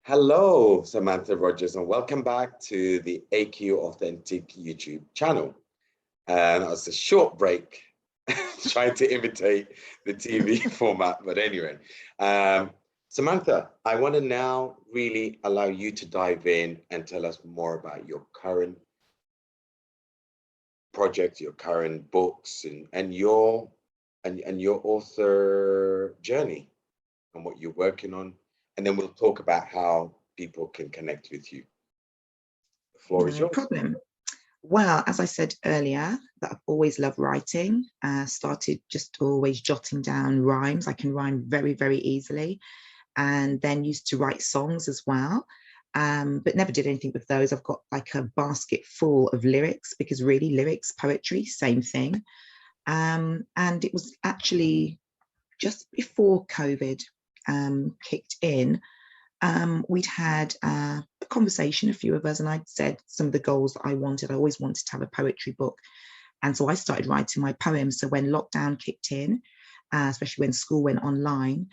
Hello, Samantha Rodgers, and welcome back to the AQ Authentic YouTube channel. And that was a short break, trying to imitate the TV format. But anyway, Samantha, I want to now really allow you to dive in and tell us more about your current project, your current books, and your author journey and what you're working on. And then we'll talk about how people can connect with you. The floor is No yours. problem. Well, as I said earlier, that I've always loved writing. Started just always jotting down rhymes. I can rhyme very, very easily. And then used to write songs as well. But never did anything with those. I've got like a basket full of lyrics because really lyrics, poetry, same thing. And it was actually just before COVID kicked in. We'd had a conversation, a few of us, and I'd said some of the goals that I wanted. I always wanted to have a poetry book. And so I started writing my poems. So when lockdown kicked in, especially when school went online,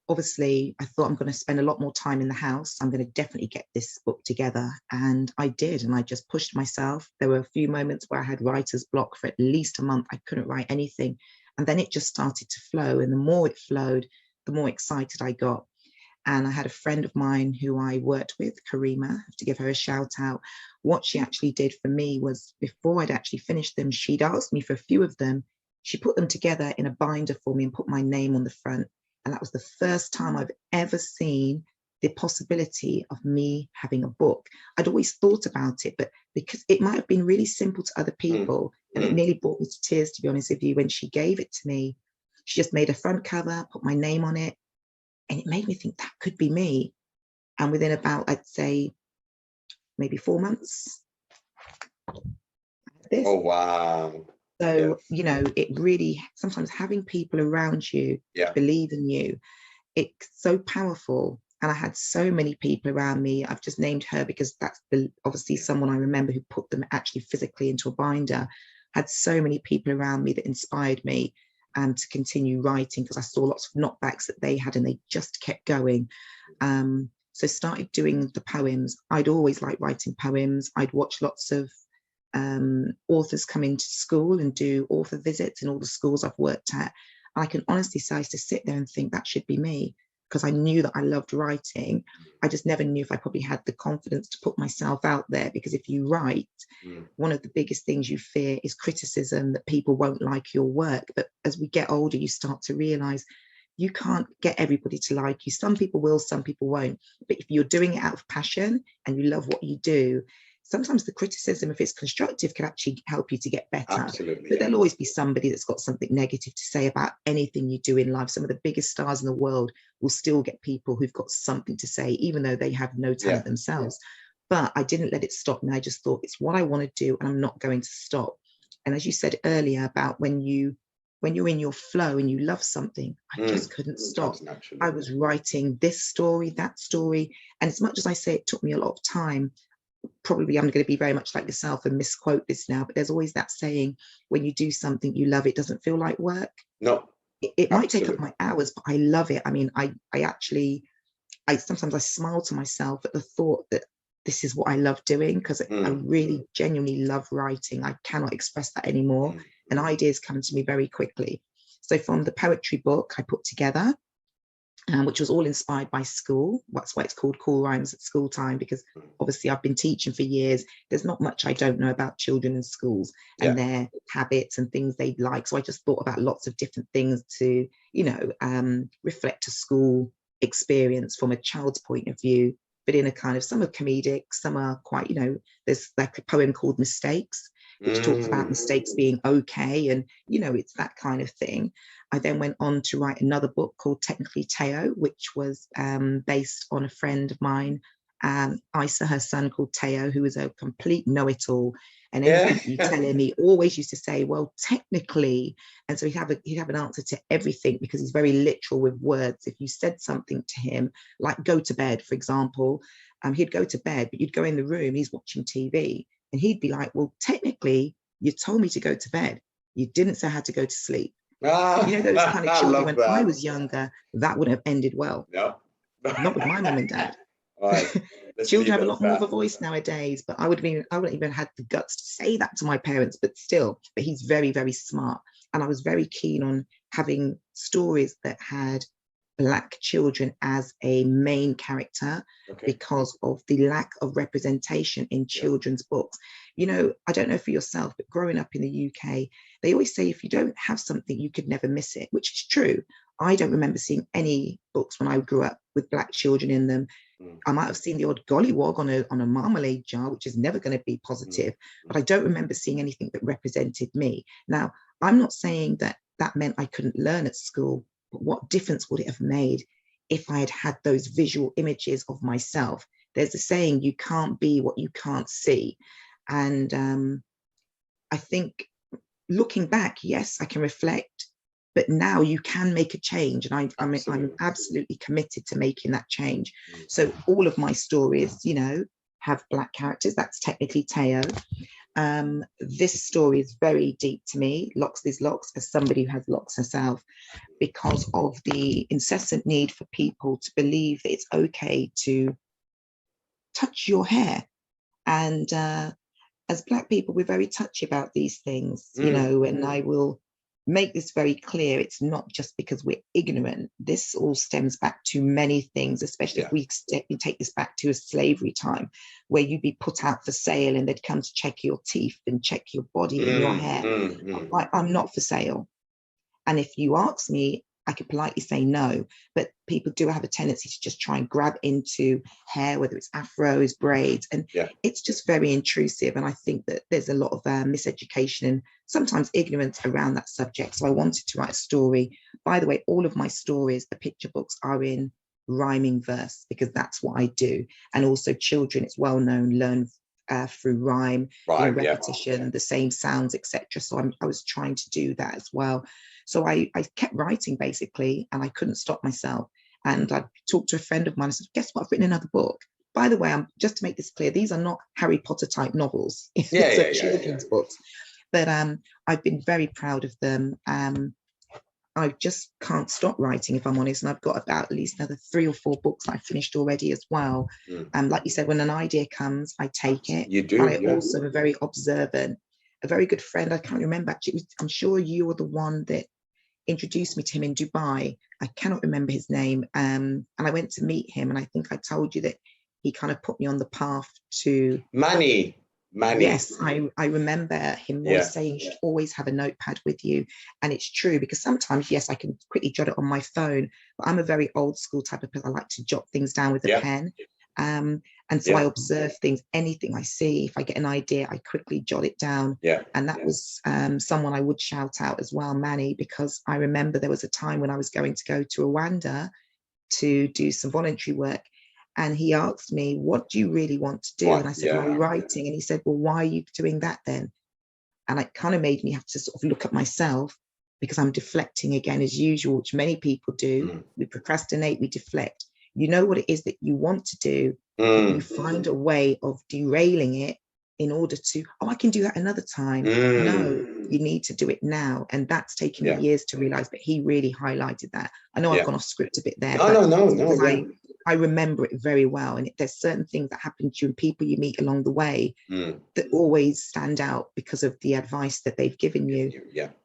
obviously I thought I'm going to spend a lot more time in the house. I'm going to definitely get this book together. And I did. And I just pushed myself. There were a few moments where I had writer's block for at least a month. I couldn't write anything. And then it just started to flow. And the more it flowed, the more excited I got. And I had a friend of mine who I worked with, Karima, I have to give her a shout out. What she actually did for me was before I'd actually finished them, she'd asked me for a few of them. She put them together in a binder for me and put my name on the front. And that was the first time I've ever seen the possibility of me having a book. I'd always thought about it, but because it might have been really simple to other people, and it nearly brought me to tears, to be honest with you, when she gave it to me. She just made a front cover, put my name on it. And it made me think that could be me. And within about, I'd say, maybe 4 months. This. Oh, wow. So, you know, it really, sometimes having people around you believe in you, it's so powerful. And I had so many people around me. I've just named her because that's obviously someone I remember who put them actually physically into a binder. Had so many people around me that inspired me to continue writing because I saw lots of knockbacks that they had and they just kept going. So started doing the poems. I'd always liked writing poems. I'd watch lots of authors come into school and do author visits in all the schools I've worked at. I can honestly say I used to sit there and think that should be me because I knew that I loved writing. I just never knew if I probably had the confidence to put myself out there, because if you write, one of the biggest things you fear is criticism, that people won't like your work. But as we get older, you start to realize you can't get everybody to like you. Some people will, some people won't. But if you're doing it out of passion and you love what you do, sometimes the criticism, if it's constructive, can actually help you to get better. Absolutely. But there'll always be somebody that's got something negative to say about anything you do in life. Some of the biggest stars in the world will still get people who've got something to say, even though they have no talent themselves. But I didn't let it stop me. I just thought it's what I want to do and I'm not going to stop. And as you said earlier about when you're in your flow and you love something, I just couldn't stop. I was writing this story, that story. And as much as I say it took me a lot of time, probably I'm going to be very much like yourself and misquote this now, but there's always that saying, when you do something you love, it doesn't feel like work. No. It might take up my hours, but I love it. I mean, I sometimes I smile to myself at the thought that this is what I love doing, because I really genuinely love writing. I cannot express that anymore. And ideas come to me very quickly. So from the poetry book I put together, which was all inspired by school. That's why it's called Cool Rhymes at School Time, because obviously I've been teaching for years. There's not much I don't know about children in schools and their habits and things they like. So I just thought about lots of different things to, reflect a school experience from a child's point of view, but in a kind of, some are comedic, some are quite, there's like a poem called Mistakes, which talks about mistakes being okay. And, it's that kind of thing. I then went on to write another book called Technically Teo, which was based on a friend of mine, Isa, her son called Teo, who was a complete know-it-all. And anything you tell him, he always used to say, well, technically. And so he'd have an answer to everything, because he's very literal with words. If you said something to him, like go to bed, for example, he'd go to bed, but you'd go in the room, he's watching TV. And he'd be like, well, technically, you told me to go to bed. You didn't say I had to go to sleep. Those kind of children. When I was younger, that would have ended well. No. Not with my mum and dad. All right. Let's Children leave have a it lot as more of a that. voice nowadays, but I wouldn't even had the guts to say that to my parents, but still, but he's very, very smart. And I was very keen on having stories that had Black children as a main character Okay. because of the lack of representation in children's books. You know, I don't know for yourself, but growing up in the UK, they always say if you don't have something, you could never miss it, which is true. I don't remember seeing any books when I grew up with Black children in them. I might have seen the odd gollywog on a marmalade jar, which is never going to be positive, but I don't remember seeing anything that represented me. Now, I'm not saying that that meant I couldn't learn at school, but what difference would it have made if I had had those visual images of myself? There's a saying, you can't be what you can't see. And I think looking back, yes, I can reflect, but now you can make a change. And I'm absolutely committed to making that change. So all of my stories, you know, have Black characters. That's technically Teo. This story is very deep to me, Loxley's Locks, as somebody who has locks herself, because of the incessant need for people to believe that it's okay to touch your hair. And as Black people, we're very touchy about these things, you know, and I will make this very clear. It's not just because we're ignorant. This all stems back to many things, especially if we take this back to a slavery time where you'd be put out for sale and they'd come to check your teeth and check your body and your hair. I'm not for sale. And if you ask me, I could politely say no, but people do have a tendency to just try and grab into hair, whether it's afros, braids, and it's just very intrusive. And I think that there's a lot of miseducation and sometimes ignorance around that subject. So I wanted to write a story. By the way, all of my stories, the picture books, are in rhyming verse because that's what I do. And also children, it's well known, learn through rhyme, repetition, the same sounds, etc. So I was trying to do that as well. So I kept writing basically, and I couldn't stop myself. And I talked to a friend of mine. I said, "Guess what? I've written another book." By the way, just to make this clear, these are not Harry Potter type novels. These are children's books. But I've been very proud of them. I just can't stop writing, if I'm honest. And I've got about at least another 3 or 4 books that I've finished already as well. Like you said, when an idea comes, I take it. You do. But I also am very observant. A very good friend, I can't remember actually, I'm sure you were the one that introduced me to him in Dubai. I cannot remember his name. And I went to meet him, and I think I told you that he kind of put me on the path to Manny. Yes, I remember him always saying you should always have a notepad with you. And it's true, because sometimes, yes, I can quickly jot it on my phone, but I'm a very old school type of person. I like to jot things down with a pen. And so I observe things, anything I see. If I get an idea, I quickly jot it down. And that was someone I would shout out as well, Manny, because I remember there was a time when I was going to go to Rwanda to do some voluntary work. And he asked me, "What do you really want to do?" And I said, "My writing." And he said, "Well, why are you doing that then?" And it kind of made me have to sort of look at myself, because I'm deflecting again, as usual, which many people do. We procrastinate, we deflect. You know what it is that you want to do, but you find a way of derailing it in order to, "Oh, I can do that another time." No, you need to do it now. And that's taken me years to realize, but he really highlighted that. I know I've gone off script a bit there, no. I remember it very well. And there's certain things that happen to you and people you meet along the way that always stand out because of the advice that they've given you.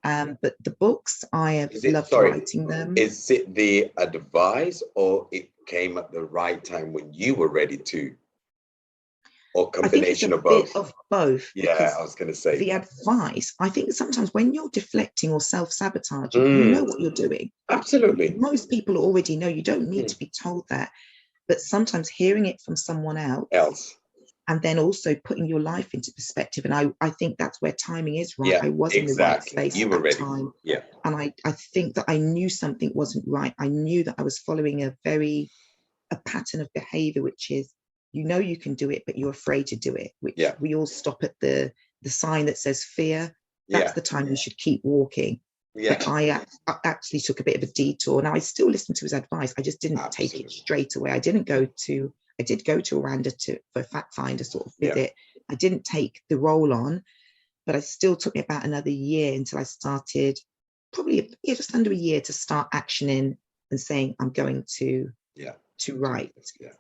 But the books, I have loved writing them. Is it the advice, or it came at the right time when you were ready to? Or combination of both? I think it's a bit of both. Yeah, I was going to say. The advice, I think sometimes when you're deflecting or self-sabotaging, you know what you're doing. Absolutely. Most people already know. You don't need to be told that. But sometimes hearing it from someone else, and then also putting your life into perspective. And I think that's where timing is right. I was in the right space at that time. And I think that I knew something wasn't right. I knew that I was following a pattern of behavior, which is, you know you can do it, but you're afraid to do it, which we all stop at the sign that says fear. That's the time you should keep walking. But I actually took a bit of a detour. Now I still listened to his advice. I just didn't take it straight away. I did go to Rwanda for a fact finder sort of visit. I didn't take the role on, but it still took me about another year until I started, probably just under a year, to start actioning and saying, I'm going to to write. Yeah.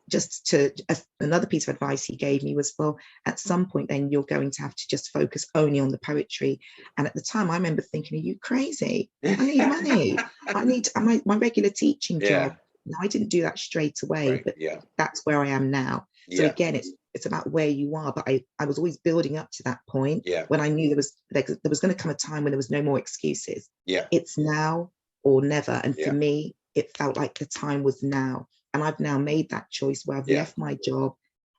Another piece of advice he gave me was, well, at some point then you're going to have to just focus only on the poetry. And at the time I remember thinking, are you crazy? I need money. I need my regular teaching job. No, I didn't do that straight away, Right. but that's where I am now. So again, it's about where you are, but I was always building up to that point when I knew there was going to come a time when there was no more excuses. It's now or never. And for me, it felt like the time was now. And I've now made that choice where I've left my job,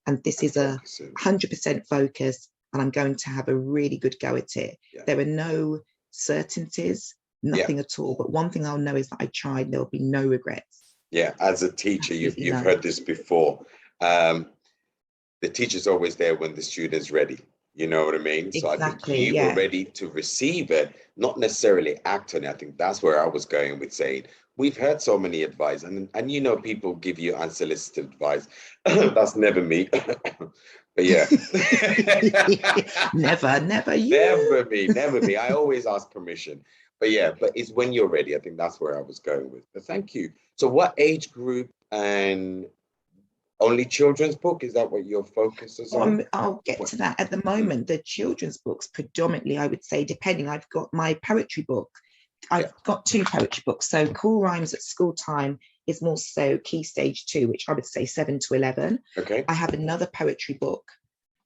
and this is 100% focus, and I'm going to have a really good go at it. There are no certainties, nothing at all. But one thing I'll know is that I tried, there'll be no regrets. Yeah, as a teacher, you've heard this before. The teacher's always there when the student's ready. You know what I mean? So I think you were ready to receive it, not necessarily act on it. I think that's where I was going with saying, we've heard so many advice, and you know, people give you unsolicited advice. That's never me. But yeah. never you. Never me. I always ask permission. But yeah, but it's when you're ready. I think that's where I was going with. But thank you. So what age group and only children's book? Is that what your focus is on? I'll get to that. At the moment, the children's books predominantly, I would say, depending, I've got my poetry book. I've got 2 poetry books. So Cool Rhymes at School Time is more so Key Stage 2, which I would say 7 to 11. Okay. I have another poetry book,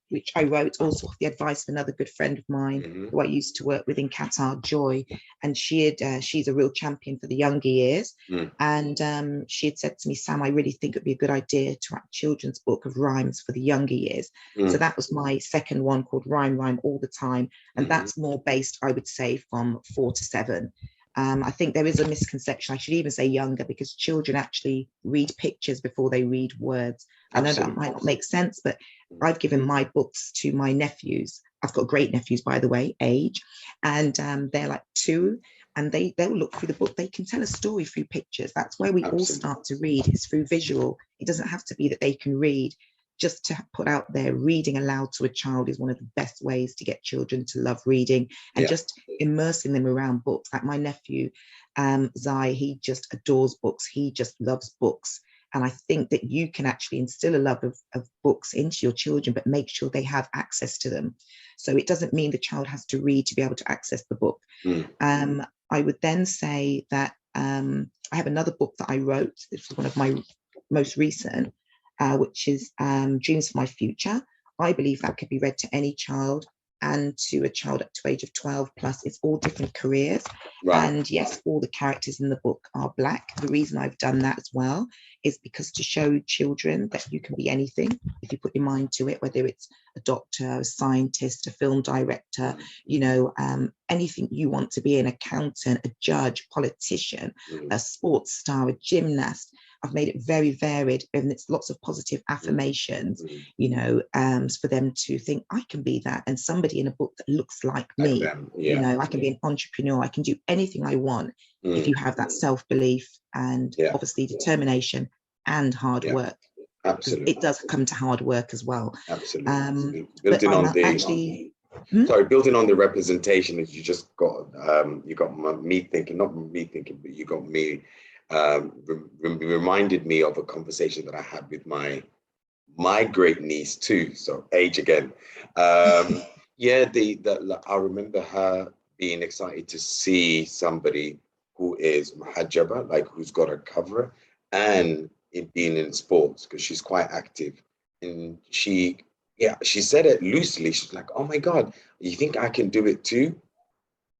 which I wrote also with the advice of another good friend of mine who I used to work with in Qatar, Joy. And she's a real champion for the younger years. And she had said to me, Sam, I really think it'd be a good idea to write a children's book of rhymes for the younger years. So that was my second one, called Rhyme All the Time. And that's more based, I would say, from 4 to 7. I think there is a misconception, I should even say younger, because children actually read pictures before they read words. I know that might not make sense, but I've given my books to my nephews. I've got great nephews, by the way, age, and they're like 2, and they'll look through the book. They can tell a story through pictures. That's where we all start to read. It's through visual. It doesn't have to be that they can read. Just to put out there, reading aloud to a child is one of the best ways to get children to love reading, and just immersing them around books. Like my nephew, Zai, he just adores books. He just loves books. And I think that you can actually instill a love of books into your children, but make sure they have access to them. So it doesn't mean the child has to read to be able to access the book. I would then say that I have another book that I wrote. This is one of my most recent, which is Dreams for My Future. I believe that could be read to any child, and to a child up to age of 12 plus. It's all different careers. And yes, all the characters in the book are Black. The reason I've done that as well is because to show children that you can be anything if you put your mind to it, whether it's a doctor, a scientist, a film director, you know, anything you want to be, an accountant, a judge, politician, a sports star, a gymnast. I've made it very varied, and it's lots of positive affirmations, you know, for them to think, I can be that. And somebody in a book that looks like me, you know, I can be an entrepreneur. I can do anything I want if you have that self-belief and obviously determination and hard work. Absolutely. It does come to hard work as well. Absolutely. Building on the representation that you just got, you got me thinking, not me thinking, but you got me, reminded me of a conversation that I had with my great niece too. So age again. I remember her being excited to see somebody who is muhajjaba, like who's got a cover, and it being in sports, because she's quite active. And she said it loosely. She's like, oh my God, you think I can do it too?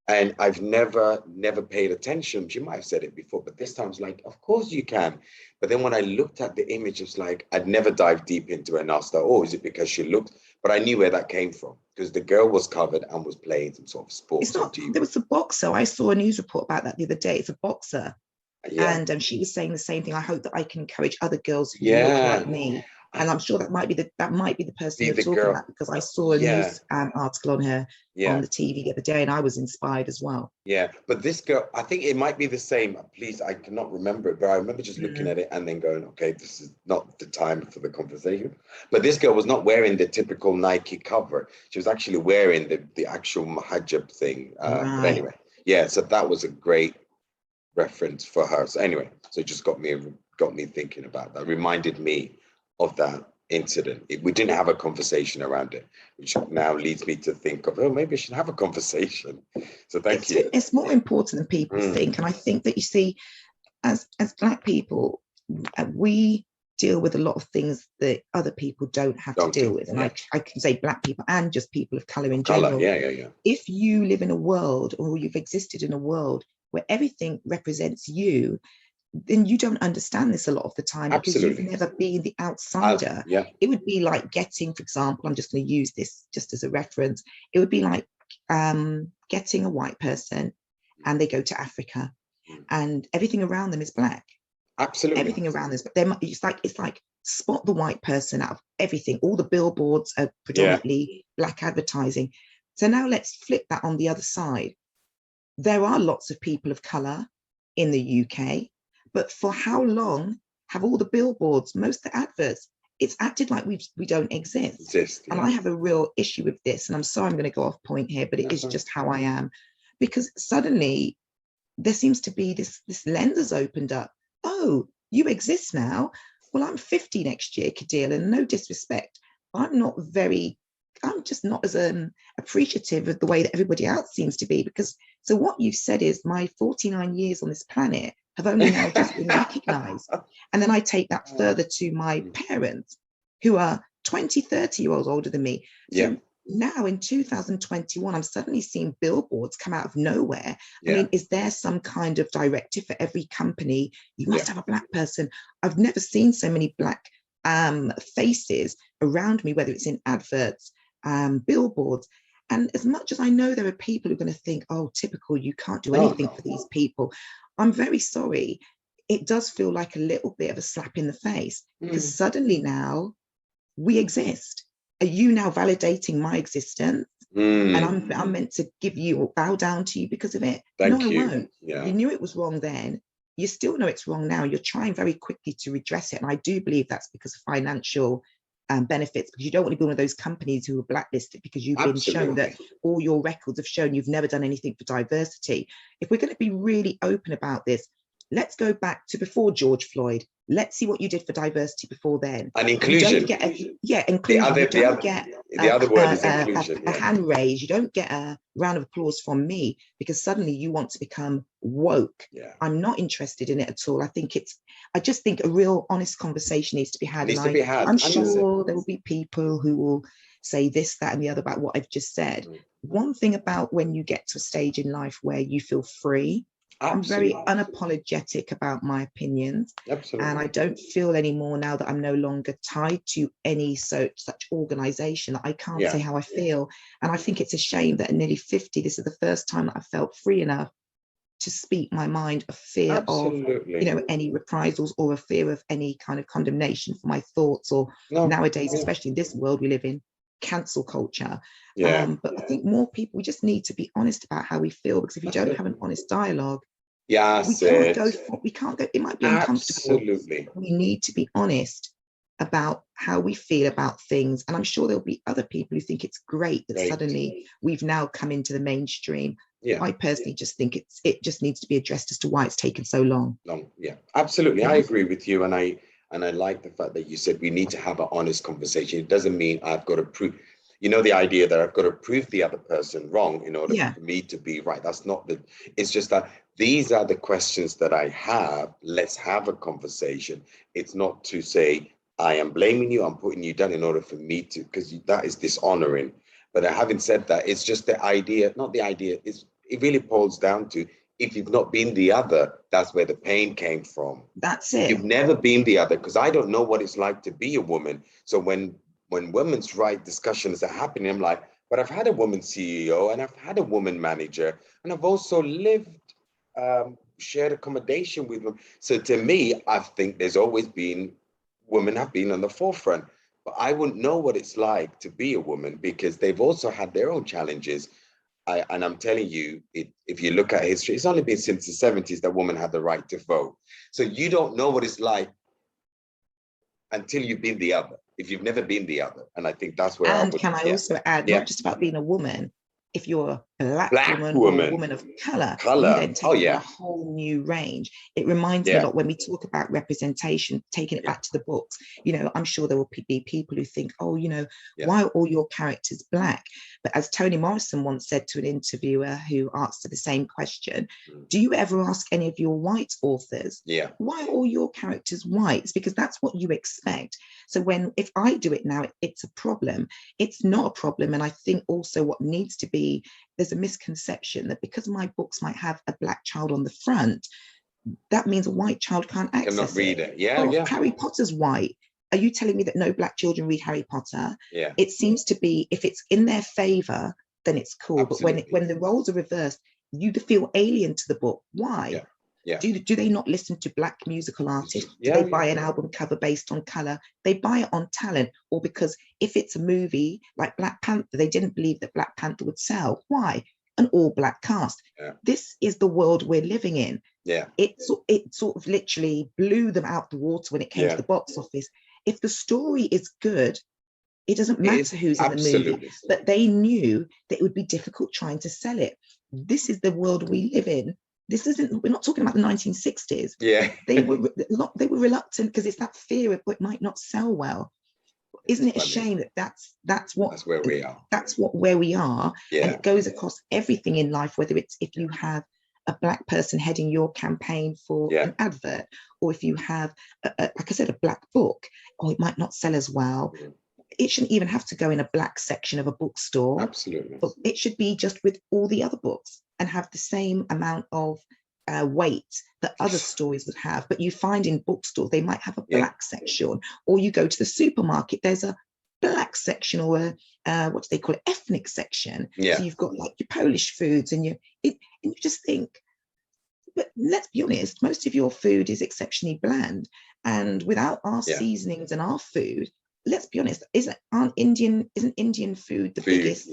And I've never paid attention. She might have said it before, but this time it's like, of course you can. But then when I looked at the image, it's like, I'd never dived deep into it and asked her, oh, is it because she looked? But I knew where that came from, because the girl was covered and was playing some sort of sports. There was a boxer. I saw a news report about that the other day. It's a boxer. And she was saying the same thing. I hope that I can encourage other girls who look like me. And I'm sure that might be the person you're talking about, because I saw a news article on her on the TV the other day, and I was inspired as well. Yeah, but this girl, I think it might be the same. Please, I cannot remember it, but I remember just looking at it and then going, okay, this is not the time for the conversation. But this girl was not wearing the typical Nike cover. She was actually wearing the actual muhajjab thing. But anyway, so that was a great reference for her. So anyway, so it just got me got me thinking about that, reminded me of that incident. We didn't have a conversation around it, which now leads me to think of, oh, maybe I should have a conversation. So thank you. It's more important than people think. And I think that, you see, as Black people, we deal with a lot of things that other people don't have to deal with. And I can say Black people and just people of color in general. Yeah. If you live in a world, or you've existed in a world where everything represents you, then you don't understand this a lot of the time, because you've never been the outsider. It would be like getting, for example, I'm just going to use this just as a reference. It would be like getting a white person and they go to Africa and everything around them is Black. Absolutely. Everything around this, but it's like spot the white person out of everything. All the billboards are predominantly Black advertising. So now let's flip that on the other side. There are lots of people of color in the UK, but for how long have all the billboards, most of the adverts, it's acted like we don't exist. And I have a real issue with this. And I'm sorry, I'm going to go off point here, but it is just how I am. Because suddenly there seems to be this lens has opened up. Oh, you exist now. Well, I'm 50 next year, Kadil, and no disrespect, I'm just not as appreciative of the way that everybody else seems to be. Because so what you've said is my 49 years on this planet have only now just been recognized. And then I take that further to my parents, who are 20, 30 years older than me. So now in 2021, I'm suddenly seeing billboards come out of nowhere. I mean, is there some kind of directive for every company? You must have a Black person. I've never seen so many Black faces around me, whether it's in adverts, billboards. And as much as I know there are people who are going to think, oh, typical, you can't do anything for these people, I'm very sorry. It does feel like a little bit of a slap in the face, because suddenly now we exist. Are you now validating my existence? And I'm meant to give you or bow down to you because of it? No, I won't. You knew it was wrong then. You still know it's wrong now. You're trying very quickly to redress it. And I do believe that's because of financial benefits, because you don't want to be one of those companies who are blacklisted because you've been shown that all your records have shown you've never done anything for diversity. If we're going to be really open about this, let's go back to before George Floyd. Let's see what you did for diversity before then. And inclusion. You don't get inclusion. The other word is inclusion. A hand raise. You don't get a round of applause from me because suddenly you want to become woke. I'm not interested in it at all. I just think a real honest conversation needs to be had. I'm sure there will be people who will say this, that, and the other about what I've just said. One thing about when you get to a stage in life where you feel free, I'm very unapologetic about my opinions. And I don't feel anymore now that I'm no longer tied to any such organization that I can't say how I feel. And I think it's a shame that at nearly 50, this is the first time that I felt free enough to speak my mind, of fear of, any reprisals, or a fear of any kind of condemnation for my thoughts, or nowadays, especially in this world we live in, cancel culture. But I think more people, we just need to be honest about how we feel, because if you don't have an honest dialogue, we can't go, it might be uncomfortable. We need to be honest about how we feel about things. And I'm sure there'll be other people who think it's great that suddenly we've now come into the mainstream. I personally just think it just needs to be addressed as to why it's taken so long. Absolutely. I agree with you. And I like the fact that you said we need to have an honest conversation. It doesn't mean I've got to prove, the idea that I've got to prove the other person wrong in order for me to be right. That's not it's just that these are the questions that I have. Let's have a conversation. It's not to say, I am blaming you, I'm putting you down in order for me to, because that is dishonoring. But having said that, it's just the idea, it really boils down to, if you've not been the other, that's where the pain came from. That's it. You've never been the other, because I don't know what it's like to be a woman. So when women's right discussions are happening, I'm like, but I've had a woman CEO and I've had a woman manager, and I've also lived, shared accommodation with them. So to me, I think there's always been, women have been on the forefront, but I wouldn't know what it's like to be a woman, because they've also had their own challenges. And I'm telling you, if you look at history, it's only been since the 70s that women had the right to vote. So you don't know what it's like until you've been the other, if you've never been the other. And I think that's where I also add, not just about being a woman, if you're Black Black woman or woman. woman of color, you Color. then Oh, take on a yeah. whole new range. It reminds me a Yeah. lot when we talk about representation, taking it Yeah. back to the books. You know, I'm sure there will be people who think, oh, you know, Yeah. why are all your characters Black? But as Toni Morrison once said to an interviewer who asked her the same question, do you ever ask any of your white authors, Yeah. why are all your characters white? It's because that's what you expect. So if I do it now, it's a problem. It's not a problem. And I think also what needs to be, there's a misconception that because my books might have a Black child on the front, that means a white child can't access Cannot read it. Yeah, Oh, yeah. Harry Potter's white. Are you telling me that no Black children read Harry Potter? Yeah. It seems to be, if it's in their favor, then it's cool. Absolutely. But when the roles are reversed, you feel alien to the book. Why? Yeah. Yeah. Do they not listen to Black musical artists? Do Yeah, they buy an album cover based on color? They buy it on talent, or because if it's a movie like Black Panther, they didn't believe that Black Panther would sell. Why? An all Black cast. Yeah. This is the world we're living in. Yeah. It sort of literally blew them out the water when it came to the box office. If the story is good, it doesn't matter who's in the movie, but they knew that it would be difficult trying to sell it. This is the world we live in. We're not talking about the 1960s. Yeah. They were reluctant because it's that fear of it might not sell well. Isn't it a shame that that's where we are? That's where we are. Yeah. And it goes across everything in life, whether it's if you have a Black person heading your campaign for an advert, or if you have, like I said, a Black book, or it might not sell as well. It shouldn't even have to go in a Black section of a bookstore. Absolutely. But it should be just with all the other books and have the same amount of weight that other stories would have. But you find in bookstores, they might have a Black section, or you go to the supermarket, there's a Black section, or a what do they call it, ethnic section. So you've got like your Polish foods, and you just think, but let's be honest, most of your food is exceptionally bland, and without our seasonings and our food, let's be honest, isn't Indian food the biggest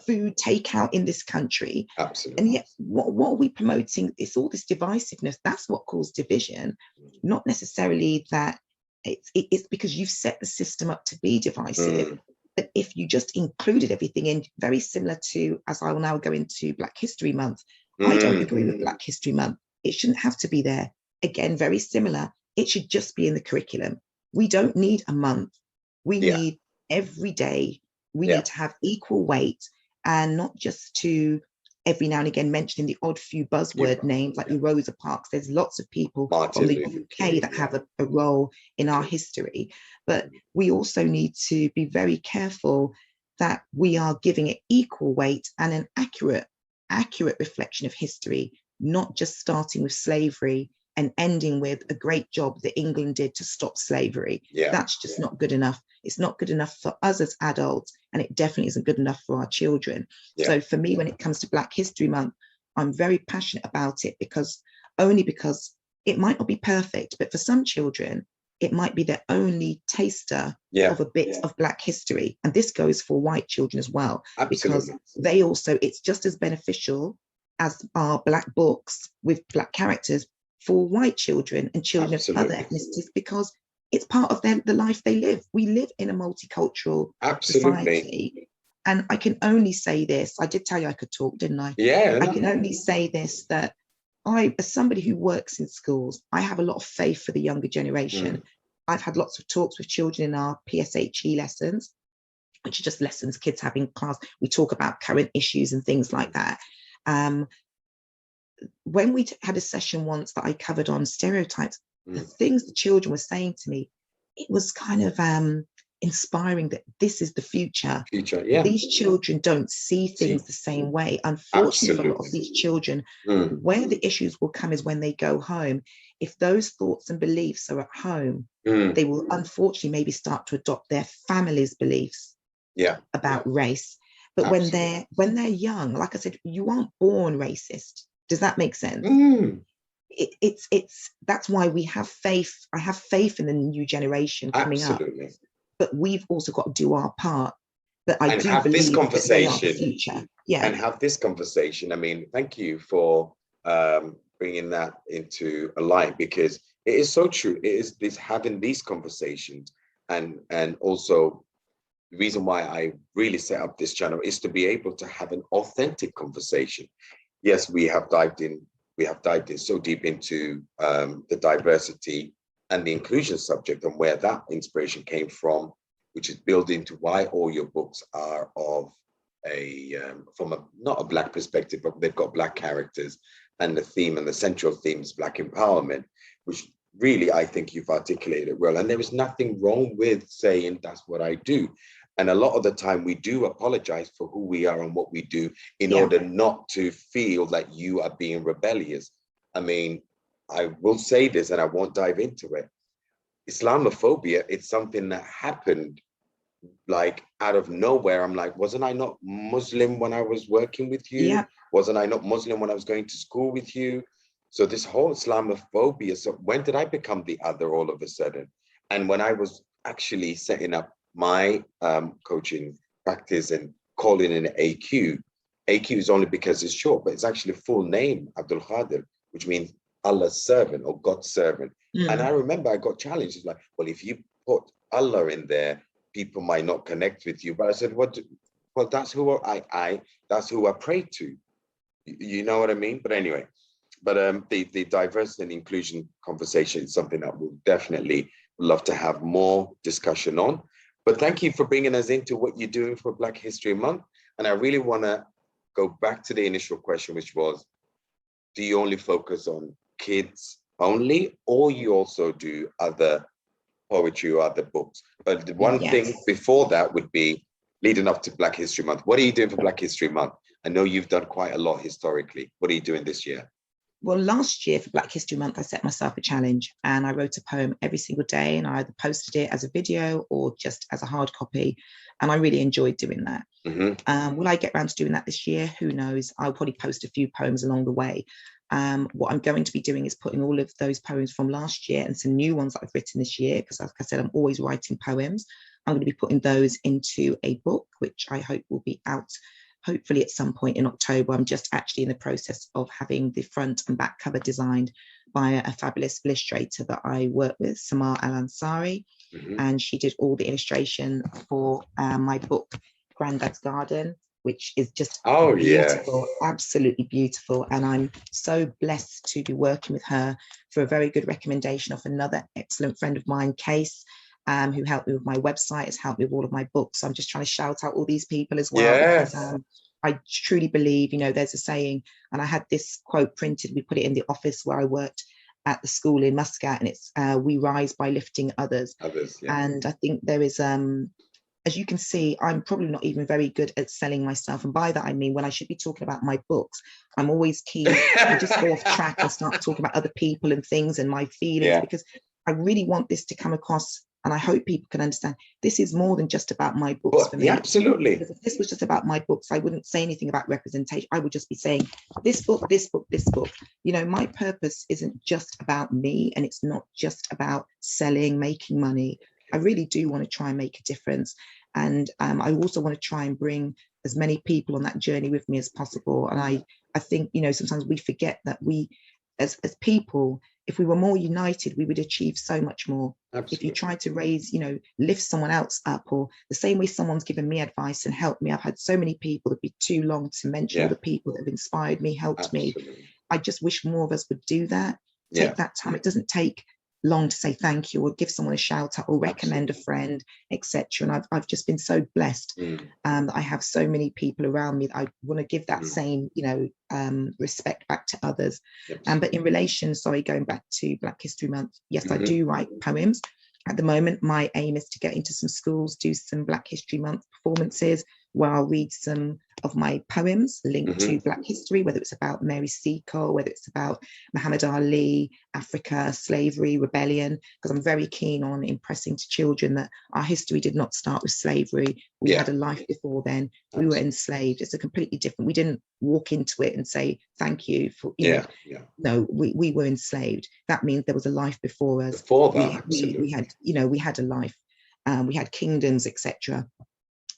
food takeout in this country? Absolutely. And yet, what are we promoting? It's all this divisiveness. That's what caused division, not necessarily that it's because you've set the system up to be divisive. But if you just included everything in, very similar to, as I will now go into Black History Month, I don't agree with Black History Month. It shouldn't have to be there. Again, very similar. It should just be in the curriculum. We don't need a month. We need every day. We need to have equal weight, and not just to every now and again mentioning the odd few buzzword names like your Rosa Parks. There's lots of people from the UK that have a role in our history. But we also need to be very careful that we are giving it equal weight and an accurate reflection of history, not just starting with slavery and ending with a great job that England did to stop slavery. That's just not good enough. It's not good enough for us as adults, and it definitely isn't good enough for our children. So for me, when it comes to Black History Month, I'm very passionate about it because it might not be perfect, but for some children, it might be their only taster of a bit of Black history. And this goes for white children as well, because they also, it's just as beneficial as our Black books with Black characters for white children and children of other ethnicities, because it's part of the life they live. We live in a multicultural society. And I can only say this, I did tell you I could talk, didn't I? I can only say this, that I, as somebody who works in schools, I have a lot of faith for the younger generation. I've had lots of talks with children in our PSHE lessons, which are just lessons kids have in class. We talk about current issues and things like that. When we had a session once that I covered on stereotypes, the things the children were saying to me, it was kind of inspiring that this is the future. These children don't see things the same way. Unfortunately, for a lot of these children, where the issues will come is when they go home. If those thoughts and beliefs are at home, they will unfortunately maybe start to adopt their family's beliefs about race. But when they're young, like I said, you aren't born racist. Does that make sense? It's that's why we have faith. I have faith in the new generation coming up. But we've also got to do our part. But I do believe this conversation, that they are the future. And have this conversation. I mean, thank you for bringing that into a light, because it is so true. It is this having these conversations and also the reason why I really set up this channel is to be able to have an authentic conversation. Yes, we have dived in so deep into the diversity and the inclusion subject and where that inspiration came from, which is built into why all your books are of from a not a Black perspective, but they've got Black characters, and the theme and the central theme is Black empowerment, which really I think you've articulated well. And there is nothing wrong with saying that's what I do. And a lot of the time we do apologize for who we are and what we do in order not to feel that you are being rebellious. I mean, I will say this and I won't dive into it. Islamophobia, it's something that happened like out of nowhere. I'm like, wasn't I not Muslim when I was working with you? Yeah. Wasn't I not Muslim when I was going to school with you? So this whole Islamophobia, so when did I become the other all of a sudden? And when I was actually setting up my coaching practice and calling in AQ is only because it's short, but it's actually full name, Abdul Qadir, which means Allah's servant or God's servant. And I remember I got challenged. It's like, well, if you put Allah in there, people might not connect with you. But I said, well, that's who that's who I pray to. You know what I mean? But anyway, but the diversity and inclusion conversation is something that we'll definitely love to have more discussion on. But thank you for bringing us into what you're doing for Black History Month. And I really want to go back to the initial question, which was, do you only focus on kids only, or you also do other poetry or other books? But the one thing before that would be, leading up to Black History Month, what are you doing for Black History Month? I know you've done quite a lot historically. What are you doing this year? Well, last year for Black History Month, I set myself a challenge and I wrote a poem every single day, and I either posted it as a video or just as a hard copy. And I really enjoyed doing that. Will I get around to doing that this year? Who knows? I'll probably post a few poems along the way. What I'm going to be doing is putting all of those poems from last year and some new ones that I've written this year, because like I said, I'm always writing poems. I'm going to be putting those into a book, which I hope will be out hopefully at some point in October. I'm just actually in the process of having the front and back cover designed by a fabulous illustrator that I work with, Samar Al-Ansari, and she did all the illustration for my book, Grandad's Garden, which is just beautiful, absolutely beautiful. And I'm so blessed to be working with her for a very good recommendation of another excellent friend of mine, Case, who helped me with my website, has helped me with all of my books. So I'm just trying to shout out all these people as well, because I truly believe, you know, there's a saying, and I had this quote printed, we put it in the office where I worked at the school in Muscat, and it's, we rise by lifting others. And I think there is, as you can see, I'm probably not even very good at selling myself. And by that, I mean, when I should be talking about my books, I'm always keen to just go off track and start talking about other people and things and my feelings, because I really want this to come across. And I hope people can understand this is more than just about my books for me. Absolutely. Because if this was just about my books, I wouldn't say anything about representation. I would just be saying this book, this book, this book. You know, my purpose isn't just about me, and it's not just about selling, making money. I really do want to try and make a difference. And I also want to try and bring as many people on that journey with me as possible. And I think, you know, sometimes we forget that we, as people, if we were more united, we would achieve so much more. Absolutely. If you try to raise, you know, lift someone else up, or the same way someone's given me advice and helped me. I've had so many people, it'd be too long to mention all the people that have inspired me, helped me. I just wish more of us would do that. Take that time. It doesn't take long to say thank you or give someone a shout out or recommend a friend, etc. And I've just been so blessed that I have so many people around me that I want to give that same, you know, respect back to others. But in relation, going back to Black History Month, yes, I do write poems. At the moment, my aim is to get into some schools, do some Black History Month performances where I'll read some of my poems linked to Black history, whether it's about Mary Seacole, whether it's about Muhammad Ali, Africa, slavery, rebellion, because I'm very keen on impressing to children that our history did not start with slavery. We had a life before then. We were enslaved. It's a completely different, we didn't walk into it and say, thank you for, you know, no, we were enslaved. That means there was a life before us. Before that, we had, you know, we had a life. We had kingdoms, etc.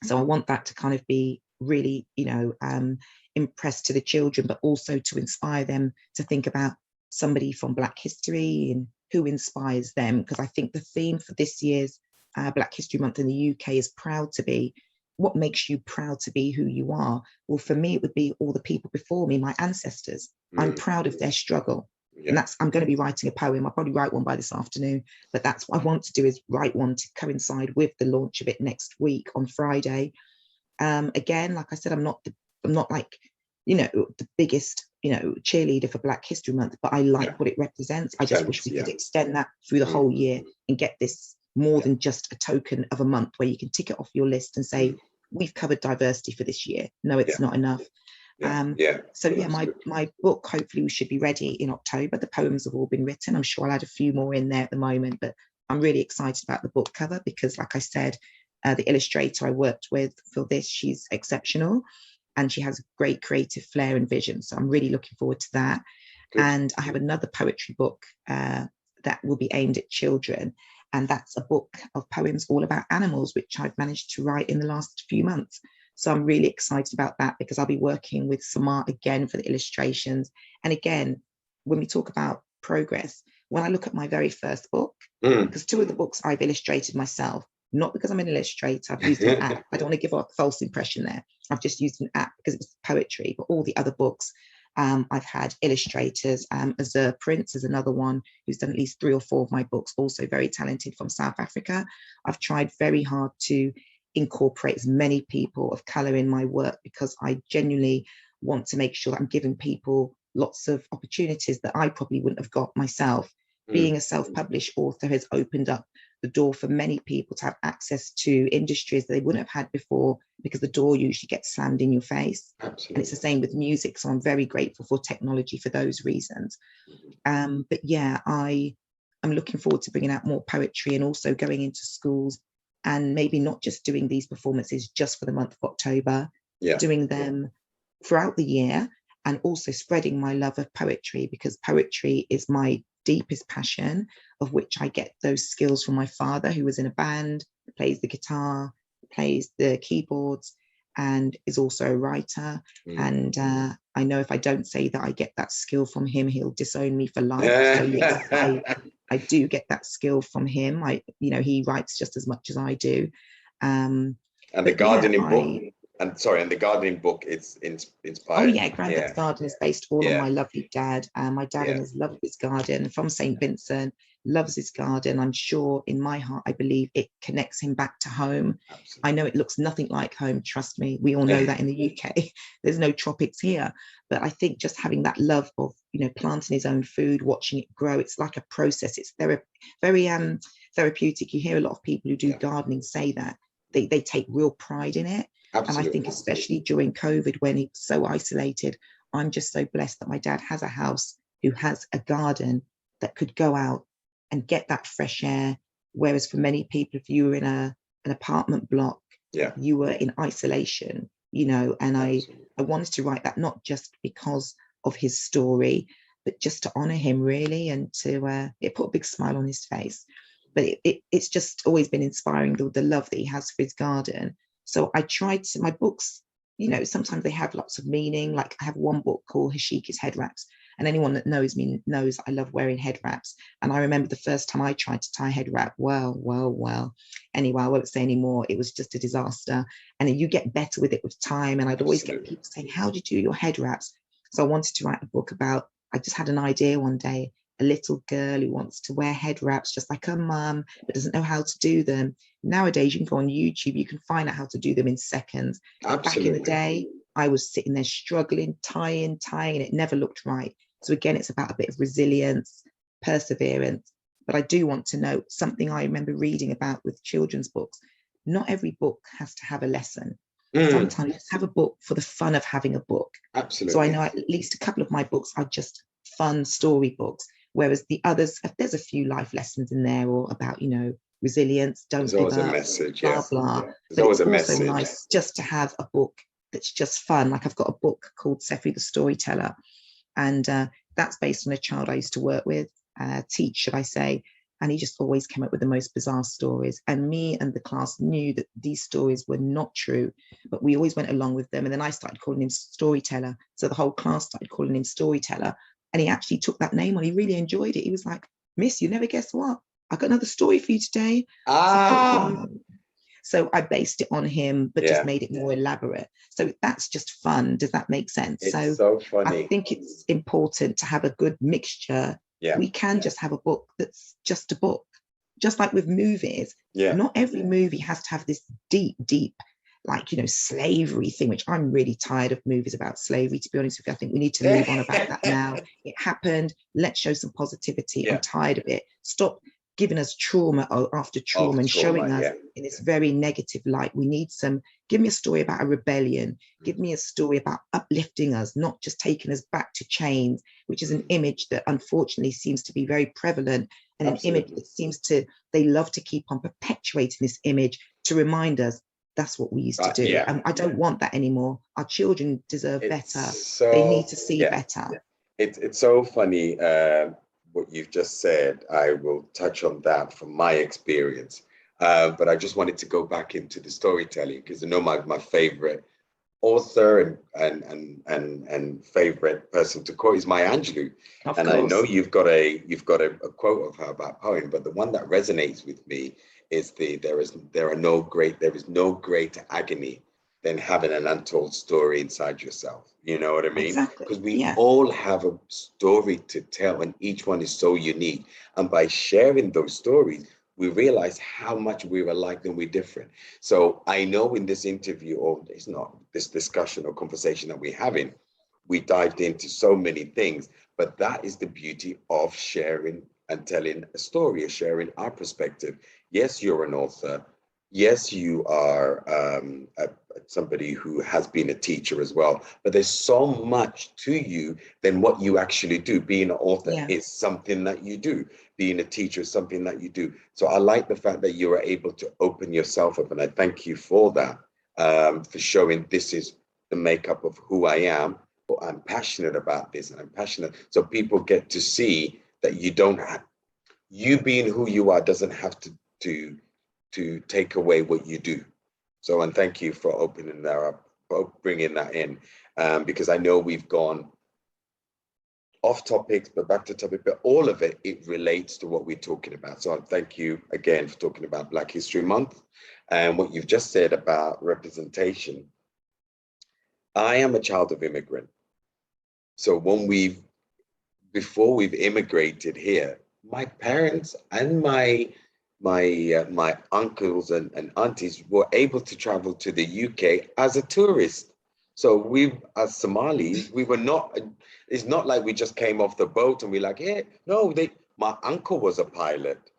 So I want that to kind of be really, you know, impressed to the children, but also to inspire them to think about somebody from Black history and who inspires them. Because I think the theme for this year's Black History Month in the UK is proud to be. What makes you proud to be who you are? Well, for me, it would be all the people before me, my ancestors. I'm proud of their struggle. And I'm going to be writing a poem. I'll probably write one by this afternoon, but that's what I want to do, is write one to coincide with the launch of it next week on Friday. Again, like I said, I'm not like, the biggest, cheerleader for Black History Month, but I like what it represents. I just wish we could extend that through the whole year and get this more than just a token of a month where you can tick it off your list and say, we've covered diversity for this year. No, it's not enough. My book hopefully should be ready in October. The poems have all been written. I'm sure I'll add a few more in there at the moment, but I'm really excited about the book cover because, like I said, the illustrator I worked with for this, she's exceptional and she has great creative flair and vision. So I'm really looking forward to that. Good. And I have another poetry book that will be aimed at children. And that's a book of poems all about animals, which I've managed to write in the last few months. So I'm really excited about that because I'll be working with Samantha again for the illustrations. And again, when we talk about progress, when I look at my very first book, because two of the books I've illustrated myself, not because I'm an illustrator, I've used an app. I don't want to give a false impression there. I've just used an app because it was poetry, but all the other books, I've had illustrators. Azur Prince is another one who's done at least 3 or 4 of my books, also very talented from South Africa. I've tried very hard to incorporate as many people of color in my work because I genuinely want to make sure that I'm giving people lots of opportunities that I probably wouldn't have got myself. Being a self-published author has opened up the door for many people to have access to industries that they wouldn't have had before because the door usually gets slammed in your face. Absolutely. And it's the same with music. So I'm very grateful for technology for those reasons. But yeah, I'm looking forward to bringing out more poetry and also going into schools and maybe not just doing these performances just for the month of October, doing them throughout the year and also spreading my love of poetry because poetry is my deepest passion, of which I get those skills from my father, who was in a band, plays the guitar, plays the keyboards, and is also a writer. And I know if I don't say that I get that skill from him, he'll disown me for life. So yes, I do get that skill from him. He writes just as much as I do. And the gardening book. And the gardening book is inspired. Oh yeah, Grandad's Garden is based all on my lovely dad. My dad has loved his garden from St. Vincent, loves his garden. I'm sure in my heart, I believe it connects him back to home. Absolutely. I know it looks nothing like home, trust me. We all know that in the UK, there's no tropics here. But I think just having that love of, planting his own food, watching it grow, it's like a process. It's very therapeutic. You hear a lot of people who do gardening say that. They take real pride in it. Absolutely. And I think especially during COVID, when he's so isolated, I'm just so blessed that my dad has a house who has a garden that could go out and get that fresh air. Whereas for many people, if you were in an apartment block, you were in isolation, and I wanted to write that not just because of his story, but just to honor him really. And it put a big smile on his face. But it's just always been inspiring, the love that he has for his garden. So I tried to, my books, sometimes they have lots of meaning. Like I have one book called Hashika's Head Wraps. And anyone that knows me knows I love wearing head wraps. And I remember the first time I tried to tie a head wrap, well. Anyway, I won't say any more. It was just a disaster. And you get better with it with time. And I'd always get people saying, how do you do your head wraps? So I wanted to write a book about, I just had an idea one day, a little girl who wants to wear head wraps just like her mum, but doesn't know how to do them. Nowadays, you can go on YouTube, you can find out how to do them in seconds. Back in the day, I was sitting there struggling, tying, and it never looked right. So again, it's about a bit of resilience, perseverance. But I do want to note something I remember reading about with children's books. Not every book has to have a lesson. Sometimes let's have a book for the fun of having a book. Absolutely. So I know at least a couple of my books are just fun story books. Whereas the others, there's a few life lessons in there, or about, resilience, don't give up, a message, blah, blah. There's but always it's also nice just to have a book that's just fun. Like I've got a book called Sefi the Storyteller, and that's based on a child I used to work with, teach, should I say, and he just always came up with the most bizarre stories. And me and the class knew that these stories were not true, but we always went along with them. And then I started calling him Storyteller. So the whole class started calling him Storyteller. And he actually took that name on. He really enjoyed it. He was like, Miss, you never guess what? I got another story for you today. Ah, So I based it on him, but just yeah, made it more elaborate. So that's just fun. Does that make sense? it's So so I funny. think it's important to have a good mixture. Yeah, We can just have a book that's just a book. Just like with movies, yeah. not every movie has to have this deep, deep, like, slavery thing, which I'm really tired of movies about slavery, to be honest with you. I think we need to move on about that now. It happened. Let's show some positivity. Yeah. I'm tired of it. Stop giving us trauma after trauma and showing us in this very negative light. We need give me a story about a rebellion. Give me a story about uplifting us, not just taking us back to chains, which is an image that unfortunately seems to be very prevalent, and an image that they love to keep on perpetuating this image to remind us that's what we used to do. And I don't want that anymore. Our children deserve better. They need to see better. It's so funny what you've just said. I will touch on that from my experience. But I just wanted to go back into the storytelling, because I know my favorite author and favorite person to quote is Maya Angelou. And I know you've got a quote of her about poem, but the one that resonates with me is there is no greater agony than having an untold story inside yourself. You know what I mean? Exactly. Because we all have a story to tell, and each one is so unique. And by sharing those stories, we realize how much we're alike and we're different. So I know in this interview, or it's not this discussion or conversation that we're having, we dived into so many things, but that is the beauty of sharing and telling a story, sharing our perspective. Yes, you're an author. Yes, you are somebody who has been a teacher as well, but there's so much to you than what you actually do. Being an author is something that you do. Being a teacher is something that you do. So I like the fact that you are able to open yourself up, and I thank you for that, for showing this is the makeup of who I am, but I'm passionate about this, and I'm passionate. So people get to see that you don't have, you being who you are doesn't have to take away what you do. So, and thank you for opening that up, for bringing that in, because I know we've gone off topics, but back to topic, but all of it relates to what we're talking about. So thank you again for talking about Black History Month and what you've just said about representation. I am a child of immigrant. So before we've immigrated here, my parents and my uncles and aunties were able to travel to the UK as a tourist. So we, as Somalis, we were not, it's not like we just came off the boat and we're like, yeah, no, my uncle was a pilot.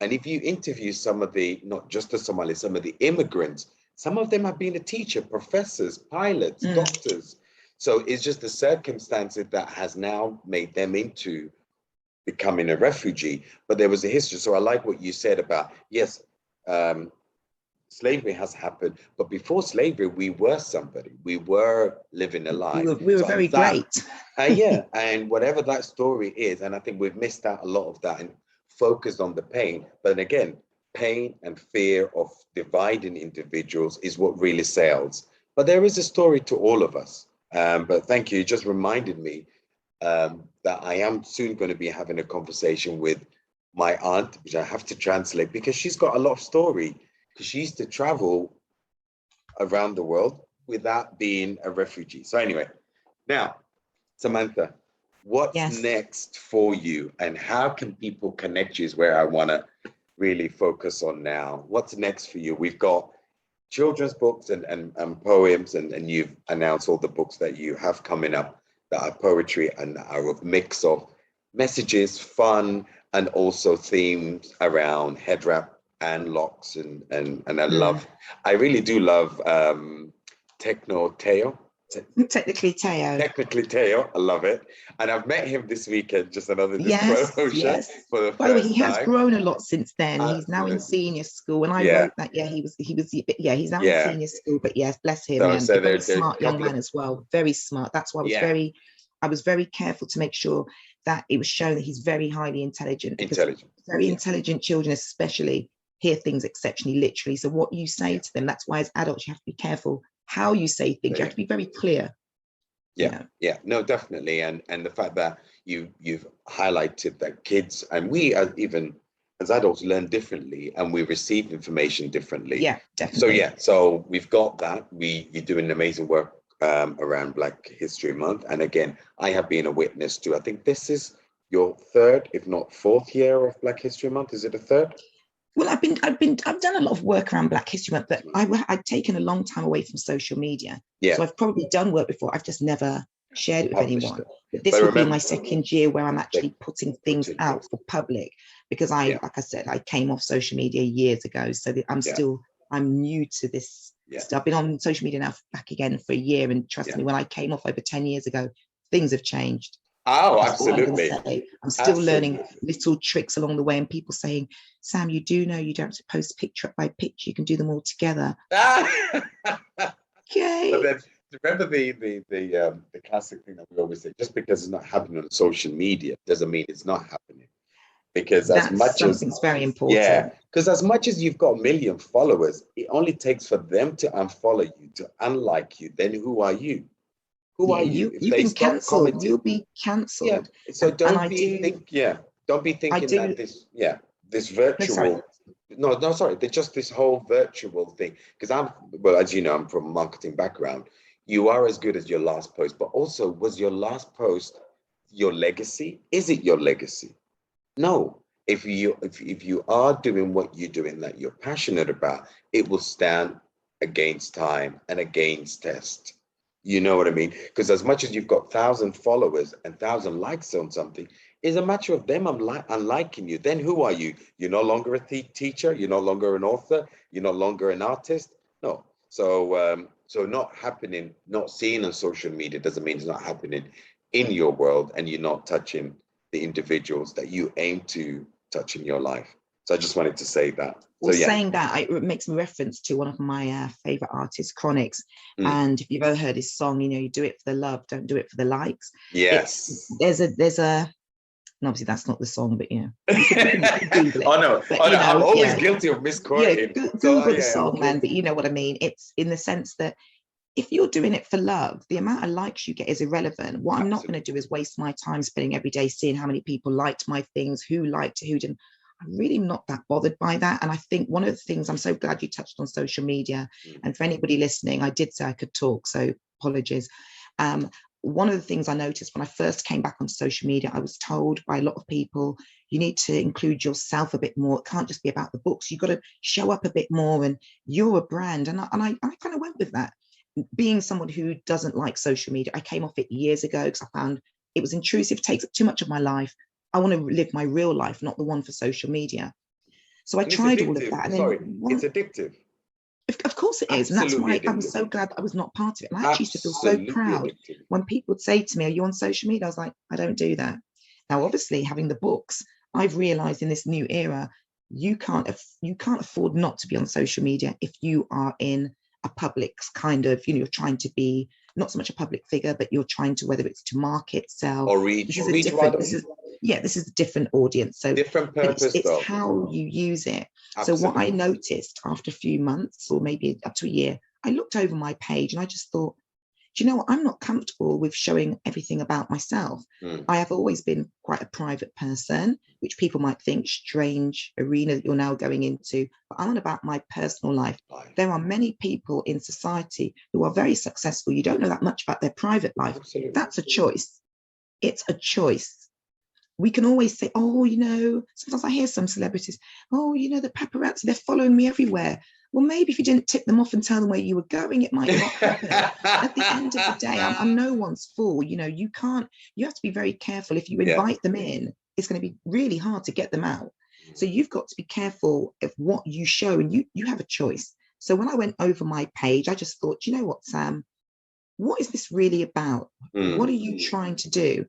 And if you interview some of not just the Somalis, some of the immigrants, some of them have been a teacher, professors, pilots, doctors. So it's just the circumstances that has now made them into becoming a refugee, but there was a history. So I like what you said about, yes, slavery has happened, but before slavery, we were somebody. We were living a life. We were very great. Yeah, and whatever that story is, and I think we've missed out a lot of that and focused on the pain. But again, pain and fear of dividing individuals is what really sells. But there is a story to all of us. But thank you. You just reminded me that I am soon going to be having a conversation with my aunt, which I have to translate because she's got a lot of story, because she used to travel around the world without being a refugee. So anyway, now, Samantha, what's next for you, and how can people connect you is where I want to really focus on now. What's next for you? We've got children's books and poems, and you've announced all the books that you have coming up that are poetry and are a mix of messages, fun, and also themes around head wrap and locks. And I really do love Technically Teo. I love it. And I've met him this weekend, just another disclosure, for the By the way, first he has time. grown a lot since then. He's now in senior school. And I wrote that, he's now in senior school, but yes, bless him. So a very smart young man as well. Very smart. That's why I was very careful to make sure that it was shown that he's very highly intelligent. Very intelligent children, especially, hear things exceptionally literally. So what you say to them, that's why as adults, you have to be careful how you say things. You have to be very clear. No, definitely. And the fact that you've highlighted that kids, and we are even as adults learn differently and we receive information differently. Yeah, definitely. So we've got that. You're doing amazing work around Black History Month. And again, I have been a witness to, I think this is your third, if not fourth year of Black History Month. Is it a third? Well, I've done a lot of work around Black History Month, but I'd taken a long time away from social media. Yeah. So I've probably done work before. I've just never shared it with anyone. But this But will be my second year where I'm actually putting things out for public, because Yeah. like I said, I came off social media years ago. So I'm new to this stuff. I've been on social media now back again for a year. And trust me, when I came off over 10 years ago, things have changed. Oh, That's absolutely. I'm still learning little tricks along the way, and people saying, Sam, you do know you don't have to post picture by picture, you can do them all together. Okay. But then remember the classic thing that we always say, just because it's not happening on social media doesn't mean it's not happening. Because something's very important. Yeah, because as much as you've got a million followers, it only takes for them to unfollow you, to unlike you. Then who are you? Who are you? You've been cancelled. You'll be cancelled. Yeah. So don't be thinking that this virtual. Sorry. They're just this whole virtual thing. Because as you know, I'm from a marketing background. You are as good as your last post, but also, was your last post your legacy? Is it your legacy? No. If you are doing what you're doing that you're passionate about, it will stand against time and against test. You know what I mean? Because as much as you've got 1,000 followers and 1,000 likes on something, it's a matter of them unliking you. Then who are you? You're no longer a teacher. You're no longer an author. You're no longer an artist. No. So not happening, not seeing on social media doesn't mean it's not happening in your world, and you're not touching the individuals that you aim to touch in your life. So I just wanted to say that. Well, saying that, it makes me reference to one of my favorite artists, Chronix. And if you've ever heard his song, you do it for the love, don't do it for the likes. Yes. There's a and obviously that's not the song, but you can Google it. Oh no, but, I'm always guilty of misquoting. Google the song, man. But you know what I mean. It's in the sense that if you're doing it for love, the amount of likes you get is irrelevant. What I'm not going to do is waste my time spending every day seeing how many people liked my things, who liked it, who didn't. I'm really not that bothered by that. And I think one of the things, I'm so glad you touched on social media. And for anybody listening, I did say I could talk, so apologies. One of the things I noticed when I first came back on social media, I was told by a lot of people, you need to include yourself a bit more. It can't just be about the books. You've got to show up a bit more, and you're a brand. And I kind of went with that. Being someone who doesn't like social media, I came off it years ago because I found it was intrusive, takes up too much of my life. I want to live my real life, not the one for social media. So I tried all of that. And it's addictive. Of course it is. And that's why I was so glad I was not part of it. And I actually used to feel so proud when people would say to me, are you on social media? I was like, I don't do that. Now, obviously, having the books, I've realized in this new era, you can't afford not to be on social media if you are in a public kind of, you're trying to be not so much a public figure, but you're trying to, whether it's to market, sell, or reach. This is a different audience. So different purpose. It's how you use it. Absolutely. So what I noticed after a few months, or maybe up to a year, I looked over my page and I just thought, do you know what? I'm not comfortable with showing everything about myself. I have always been quite a private person, which people might think strange arena that you're now going into, but I'm on about my personal life. There are many people in society who are very successful. You don't know that much about their private life. Absolutely. That's a choice. It's a choice. We can always say, sometimes I hear some celebrities, the paparazzi, they're following me everywhere. Well, maybe if you didn't tip them off and tell them where you were going, it might not happen. At the end of the day, I'm no one's fool. You have to be very careful. If you invite them in, it's going to be really hard to get them out. So you've got to be careful of what you show, and you have a choice. So when I went over my page, I just thought, you know what, Sam, what is this really about? What are you trying to do?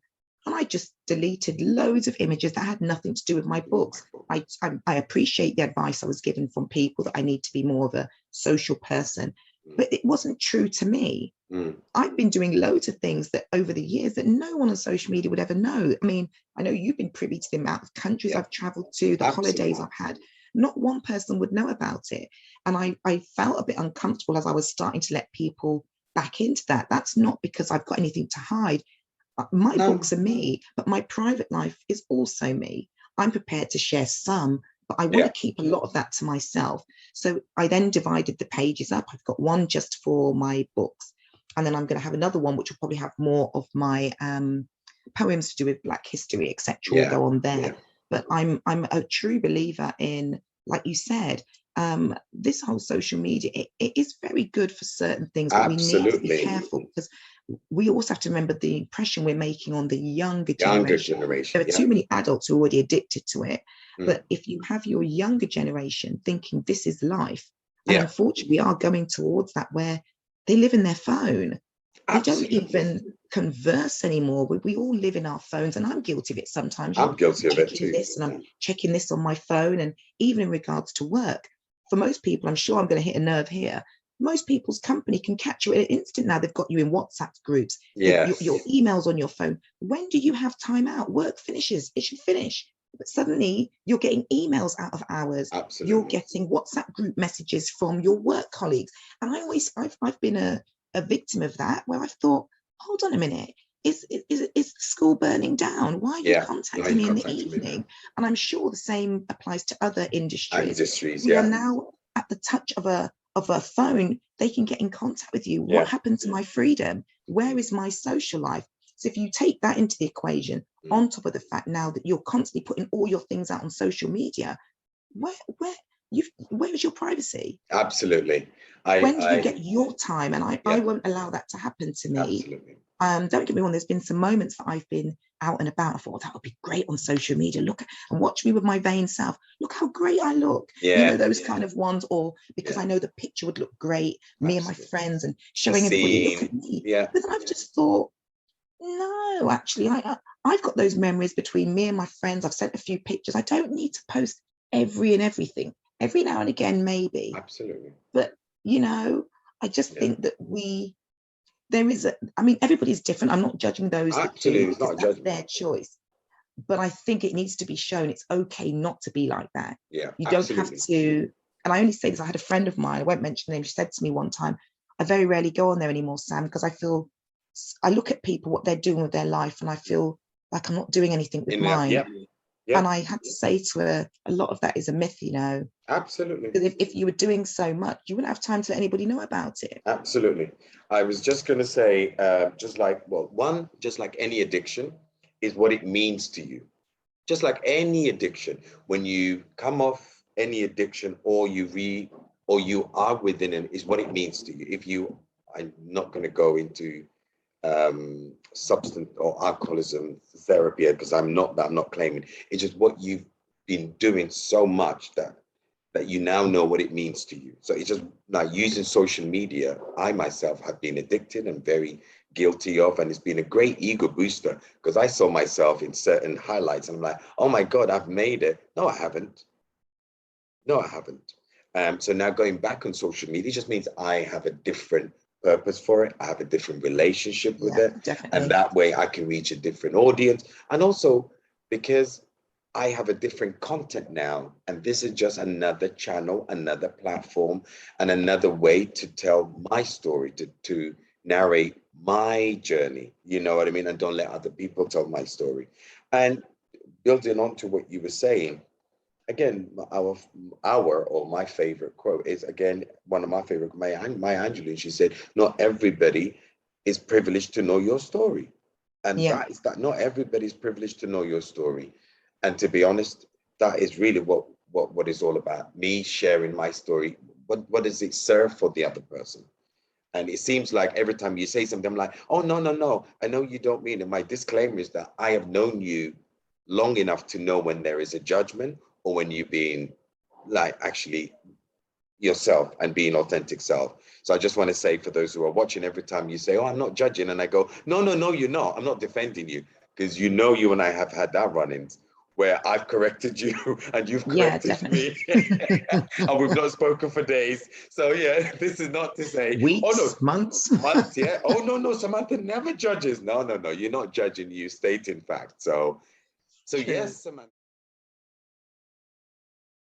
And I just deleted loads of images that had nothing to do with my books. I appreciate the advice I was given from people that I need to be more of a social person, but it wasn't true to me. I've been doing loads of things that over the years that no one on social media would ever know. I mean, I know you've been privy to the amount of countries I've traveled to, the holidays I've had. Not one person would know about it. And I felt a bit uncomfortable as I was starting to let people back into that. That's not because I've got anything to hide. My books are me, but my private life is also me. I'm prepared to share some, but I want to keep a lot of that to myself. So I then divided the pages up. I've got one just for my books, and then I'm going to have another one which will probably have more of my poems to do with Black history, etc. will go on there. But I'm a true believer in, like you said, this whole social media, it is very good for certain things, but we need to be careful, because we also have to remember the impression we're making on the younger generation. There are too many adults who are already addicted to it. But if you have your younger generation thinking this is life, and unfortunately we are going towards that, where they live in their phone. They don't even converse anymore. We all live in our phones, and I'm guilty of it sometimes. I'm guilty of it too. And I'm checking this on my phone, and even in regards to work. For most people, I'm sure I'm going to hit a nerve here. Most people's company can catch you at an instant now. They've got you in WhatsApp groups. Your emails on your phone. When do you have time out? Work finishes. It should finish. But suddenly you're getting emails out of hours. You're getting WhatsApp group messages from your work colleagues. And I've been a victim of that, where I've thought, hold on a minute, is the school burning down? Why are you contacting me in the evening? And I'm sure the same applies to other industries. We are now at the touch of a phone. They can get in contact with you. What happened to my freedom? Where is my social life? So if you take that into the equation, on top of the fact now that you're constantly putting all your things out on social media, where is your privacy? Absolutely. When do you get your time? And I won't allow that to happen to me. Absolutely. Don't get me wrong, there's been some moments that I've been out and about. I thought, that would be great on social media. Look, and watch me with my vain self. Look how great I look. You know, those kind of ones, or because I know the picture would look great, me and my friends, and showing everybody, look at me. But then I've just thought, no, actually, I've got those memories between me and my friends. I've sent a few pictures. I don't need to post everything. Every now and again, maybe. Absolutely. But, you know, I just think that everybody's different. I'm not judging those that do, because that's their choice. But I think it needs to be shown it's okay not to be like that. You don't have to. And I only say this, I had a friend of mine, I won't mention her name, she said to me one time, I very rarely go on there anymore, Sam, because I look at people, what they're doing with their life, and I feel like I'm not doing anything with mine. And I had to say to her, a lot of that is a myth, you know. Absolutely. Because if you were doing so much, you wouldn't have time to let anybody know about it. Absolutely. I was just going to say, just like any addiction is what it means to you. Just like any addiction, when you come off any addiction, or you are within it, is what it means to you. I'm not going to go into substance or alcoholism therapy, because I'm not claiming. It's just what you've been doing so much that you now know what it means to you. So it's just like using social media. I myself have been addicted and very guilty of, and it's been a great ego booster, because I saw myself in certain highlights and I'm like, oh my God, I've made it. No, I haven't. So now going back on social media just means I have a different purpose for it. I have a different relationship with it. Definitely. And that way I can reach a different audience. And also because I have a different content now, and this is just another channel, another platform, and another way to tell my story, to narrate my journey, you know what I mean? And don't let other people tell my story. And building on to what you were saying, again, my favorite quote is, again, one of my favorite, Maya Angelou. She said, not everybody is privileged to know your story. And that is that not everybody's privileged to know your story. And to be honest, that is really what it's all about. Me sharing my story. What does it serve for the other person? And it seems like every time you say something, I'm like, oh, no. I know you don't mean it. My disclaimer is that I have known you long enough to know when there is a judgment, or when you're being like actually yourself and being authentic self. So I just want to say, for those who are watching, every time you say, oh, I'm not judging, and I go, no, you're not. I'm not defending you, because you and I have had that run-ins where I've corrected you and you've corrected me. And we've not spoken for days. So this is not to say weeks, months. Oh no, Samantha never judges. No, you're not judging, you stating fact. So yes, Samantha.